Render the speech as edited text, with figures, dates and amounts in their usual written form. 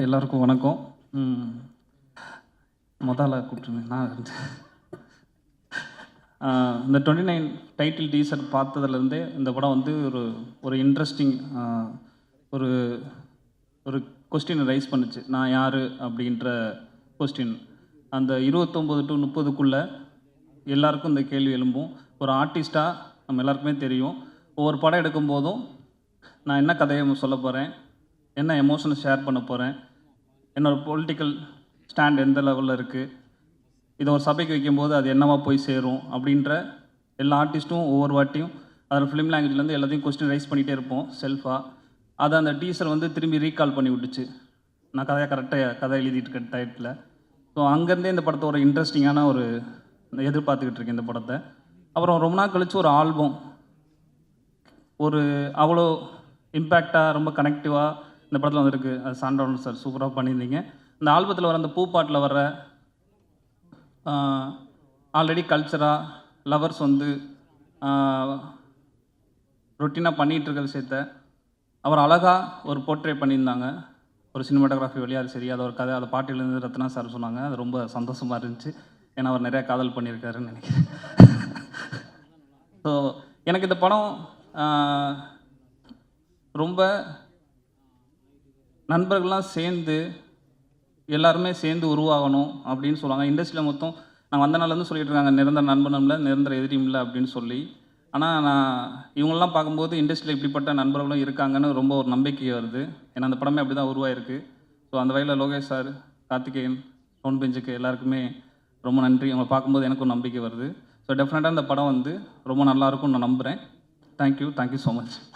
எல்லாருக்கும் வணக்கம். முதல்ல கூப்பிட்டுருந்தேன் நான் இந்த 29 டைட்டில் டீசர் பார்த்ததுலேருந்தே இந்த படம் வந்து ஒரு இன்ட்ரெஸ்டிங் ஒரு ஒரு கொஸ்டினை ரைஸ் பண்ணுச்சு. நான் யார் அப்படின்ற கொஸ்டின் அந்த 29 to 30க்குள்ளே எல்லாருக்கும் இந்த கேள்வி எழும்பும். ஒரு ஆர்டிஸ்ட்டாக நம்ம எல்லாருக்குமே தெரியும், ஒவ்வொரு படம் எடுக்கும்போதும் நான் என்ன கதையை சொல்ல போகிறேன், என்ன எமோஷனை ஷேர் பண்ண போகிறேன், என்னோடய பொலிட்டிக்கல் ஸ்டாண்ட் எந்த லெவலில் இருக்குது, இதை ஒரு சபைக்கு வைக்கும்போது அது என்னவா போய் சேரும் அப்படின்ற எல்லா ஆர்டிஸ்ட்டும் ஒவ்வொரு வாட்டியும் அதில் ஃபிலிம் லாங்குவேஜ்லேருந்து எல்லாத்தையும் கொஸ்டின் ரைஸ் பண்ணிகிட்டே இருப்போம் செல்ஃபாக. அதை அந்த டீசர் வந்து திரும்பி ரீகால் பண்ணி விட்டுச்சு. நான் கதை எழுதிட்டு இருக்க டைட்டில். ஸோ அங்கேருந்தே இந்த படத்தை ஒரு இன்ட்ரெஸ்டிங்கான ஒரு எதிர்பார்த்துக்கிட்டு இருக்கேன் இந்த படத்தை. அப்புறம் ரொம்ப நாள் கழித்து ஒரு ஆல்பம் ஒரு அவ்வளோ இம்பேக்டாக ரொம்ப கனெக்டிவாக இந்த படத்தில் வந்துருக்கு. அது சாண்டோன் சார் சூப்பராக பண்ணியிருந்தீங்க. இந்த ஆல்பத்தில் வர அந்த பூப்பாட்டில் வர்ற ஆல்ரெடி கல்ச்சராக லவர்ஸ் வந்து ரொட்டீனாக பண்ணிகிட்ருக்க விஷயத்த அவர் அழகாக ஒரு போர்ட்ரே பண்ணியிருந்தாங்க. ஒரு சினிமாட்டோகிராஃபி வழியாக சரி, அதை ஒரு கதை அதை பாட்டிலேருந்து ரத்னா சார் சொன்னாங்க. அது ரொம்ப சந்தோஷமாக இருந்துச்சு. ஏன்னா அவர் நிறையா காதல் பண்ணியிருக்காருன்னு நினைக்கிறேன். ஸோ எனக்கு இந்த படம் ரொம்ப நண்பர்கள்லாம் சேர்ந்து எல்லாருமே சேர்ந்து உருவாகணும் அப்படின்னு சொல்லுவாங்க. இண்டஸ்ட்ரியில் மொத்தம் நாங்கள் வந்த நாள்லேருந்து சொல்லிகிட்டு இருக்காங்க, நிரந்தர நண்பனும் இல்லை, நிரந்தர எதிரியும் இல்லை அப்படின்னு சொல்லி. ஆனால் நான் இவங்களெலாம் பார்க்கும்போது இண்டஸ்ட்ரியில் இப்படிப்பட்ட நண்பர்களும் இருக்காங்கன்னு ரொம்ப ஒரு நம்பிக்கை வருது. ஏன்னா அந்த படமே அப்படி தான் உருவாயிருக்கு. ஸோ அந்த வகையில் லோகேஷ் சார், கார்த்திகேயன், டோன் பெஞ்சுக்கு எல்லாருக்குமே ரொம்ப நன்றி. அவங்களை பார்க்கும்போது எனக்கும் நம்பிக்கை வருது. ஸோ டெஃபினட்டாக இந்த படம் வந்து ரொம்ப நல்லாயிருக்கும்னு நான் நம்புகிறேன். Thank you so much.